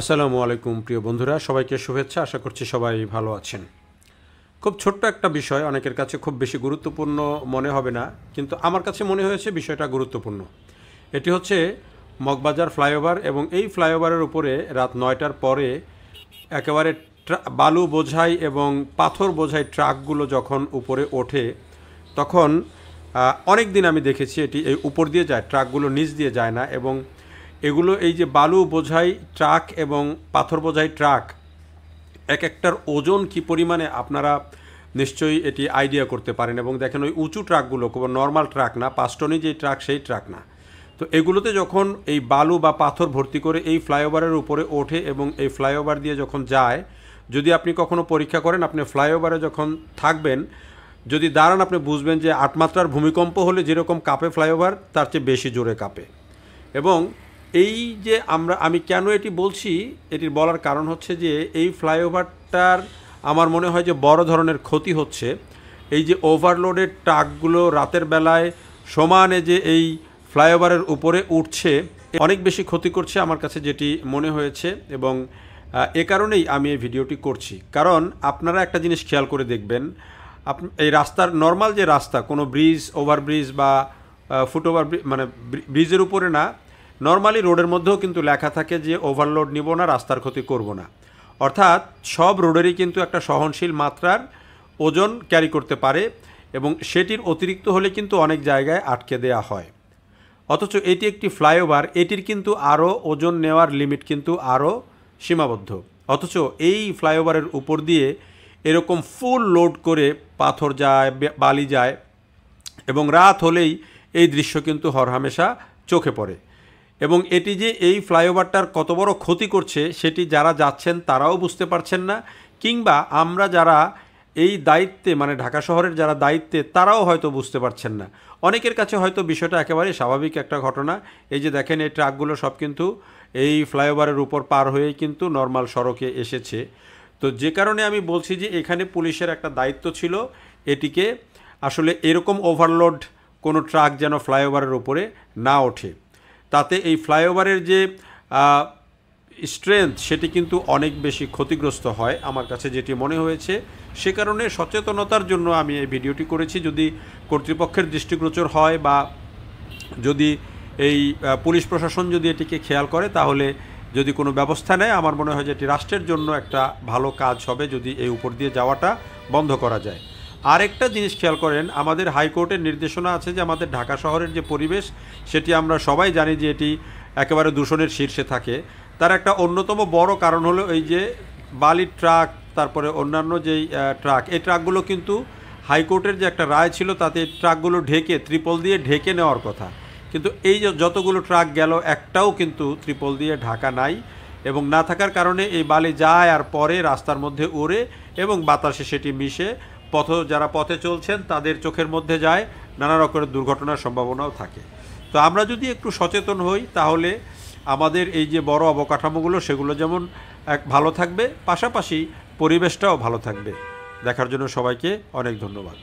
আসসালামু আলাইকুম প্রিয় বন্ধুরা, সবাইকে শুভেচ্ছা। আশা করছি সবাই ভালো আছেন। খুব ছোট্ট একটা বিষয়, অনেকের কাছে খুব বেশি গুরুত্বপূর্ণ মনে হবে না, কিন্তু আমার কাছে মনে হয়েছে বিষয়টা গুরুত্বপূর্ণ। এটি হচ্ছে মগবাজার ফ্লাইওভার, এবং এই ফ্লাইওভারের উপরে রাত 9টার পরে একেবারে বালু বোঝাই এবং পাথর বোঝাই ট্রাকগুলো যখন উপরে ওঠে, তখন অনেক দিন আমি দেখেছি এটি এই উপর দিয়ে যায়, ট্রাকগুলো নিচ দিয়ে যায় না। এবং এগুলো এই যে বালু বোঝাই ট্রাক এবং পাথর বোঝাই ট্রাক, এক একটার ওজন কি পরিমাণে আপনারা নিশ্চয়ই এটি আইডিয়া করতে পারেন। এবং দেখেন ওই উঁচু ট্রাকগুলো কোনো নর্মাল ট্রাক না, 5 টনই যে ট্রাক সেই ট্রাক না। তো এগুলোতে যখন এই বালু বা পাথর ভর্তি করে এই ফ্লাইওভারের উপরে ওঠে এবং এই ফ্লাইওভার দিয়ে যখন যায়, যদি আপনি কখনো পরীক্ষা করেন, আপনি ফ্লাইওভারে যখন থাকবেন, যদি দাঁড়ান, আপনি বুঝবেন যে 8 মাত্রার ভূমিকম্প হলে যেরকম কাঁপে ফ্লাইওভার, তার চেয়ে বেশি জোরে কাঁপে। এবং এই যে আমি কেন এটি বলছি, এটির বলার কারণ হচ্ছে যে এই ফ্লাইওভারটার আমার মনে হয় যে বড় ধরনের ক্ষতি হচ্ছে। এই যে ওভারলোডেড ট্রাকগুলো রাতের বেলায় সমানে যে এই ফ্লাইওভারের উপরে উঠছে, অনেক বেশি ক্ষতি করছে আমার কাছে যেটি মনে হয়েছে। এবং এ কারণেই আমি এই ভিডিওটি করছি। কারণ আপনারা একটা জিনিস খেয়াল করে দেখবেন, এই রাস্তার নর্মাল যে রাস্তা, কোনো ব্রিজ, ওভারব্রিজ বা ফুটওভার মানে ব্রিজের উপরে না, নর্মালি রোডের মধ্যেও কিন্তু লেখা থাকে যে ওভারলোড নিব না, রাস্তার ক্ষতি করব না। অর্থাৎ সব রোডেরই কিন্তু একটা সহনশীল মাত্রার ওজন ক্যারি করতে পারে, এবং সেটির অতিরিক্ত হলে কিন্তু অনেক জায়গায় আটকে দেয়া হয়। অথচ এটি একটি ফ্লাইওভার, এটির কিন্তু আরও ওজন নেওয়ার লিমিট কিন্তু আরও সীমাবদ্ধ। অথচ এই ফ্লাইওভারের উপর দিয়ে এরকম ফুল লোড করে পাথর যায়, বালি যায়, এবং রাত হলেই এই দৃশ্য কিন্তু হরহামেশা চোখে পড়ে। এবং এটি যে এই ফ্লাইওভারটার কত বড় ক্ষতি করছে, সেটি যারা যাচ্ছেন তারাও বুঝতে পারছেন না, কিংবা আমরা যারা এই দায়িত্বে, মানে ঢাকা শহরের যারা দায়িত্বে, তারাও হয়তো বুঝতে পারছেন না। অনেকের কাছে হয়তো বিষয়টা একেবারে স্বাভাবিক একটা ঘটনা। এই যে দেখেন, এই ট্রাকগুলো সব কিন্তু এই ফ্লাইওভারের উপর পার হয়েই কিন্তু নর্মাল সড়কে এসেছে। তো যে কারণে আমি বলছি যে এখানে পুলিশের একটা দায়িত্ব ছিল, এটিকে আসলে এরকম ওভারলোড কোনো ট্রাক যেন ফ্লাইওভারের উপরে না ওঠে। তাতে এই ফ্লাইওভারের যে স্ট্রেংথ, সেটি কিন্তু অনেক বেশি ক্ষতিগ্রস্ত হয় আমার কাছে যেটি মনে হয়েছে। সে কারণে সচেতনতার জন্য আমি এই ভিডিওটি করেছি। যদি কর্তৃপক্ষের দৃষ্টিগোচর হয়, বা যদি এই পুলিশ প্রশাসন যদি এটিকে খেয়াল করে, তাহলে যদি কোনো ব্যবস্থা নেয়, আমার মনে হয় যে এটি রাষ্ট্রের জন্য একটা ভালো কাজ হবে যদি এই উপর দিয়ে যাওয়াটা বন্ধ করা যায়। আরেকটা জিনিস খেয়াল করেন, আমাদের হাইকোর্টের নির্দেশনা আছে যে আমাদের ঢাকা শহরের যে পরিবেশ, সেটি আমরা সবাই জানি যে এটি একেবারে দূষণের শীর্ষে থাকে। তার একটা অন্যতম বড় কারণ হলো এই যে বালির ট্রাক, তারপরে অন্যান্য যেই ট্রাক, এই ট্রাকগুলো কিন্তু হাইকোর্টের যে একটা রায় ছিল, তাতে ট্রাকগুলো ঢেকে, ত্রিপল দিয়ে ঢেকে নেওয়ার কথা। কিন্তু এই যে যতগুলো ট্রাক গেল, একটাও কিন্তু ত্রিপল দিয়ে ঢাকা নাই। এবং না থাকার কারণে এই বালি যায় আর পরে রাস্তার মধ্যে ওড়ে, এবং বাতাসে সেটি মিশে যারা পথে চলছেন তাদের চোখের মধ্যে যায়, নানা রকমের দুর্ঘটনার সম্ভাবনাও থাকে। তো আমরা যদি একটু সচেতন হই, তাহলে আমাদের এই যে বড় অবকাঠামোগুলো, সেগুলো যেমন ভালো থাকবে, পাশাপাশি পরিবেশটাও ভালো থাকবে। দেখার জন্য সবাইকে অনেক ধন্যবাদ।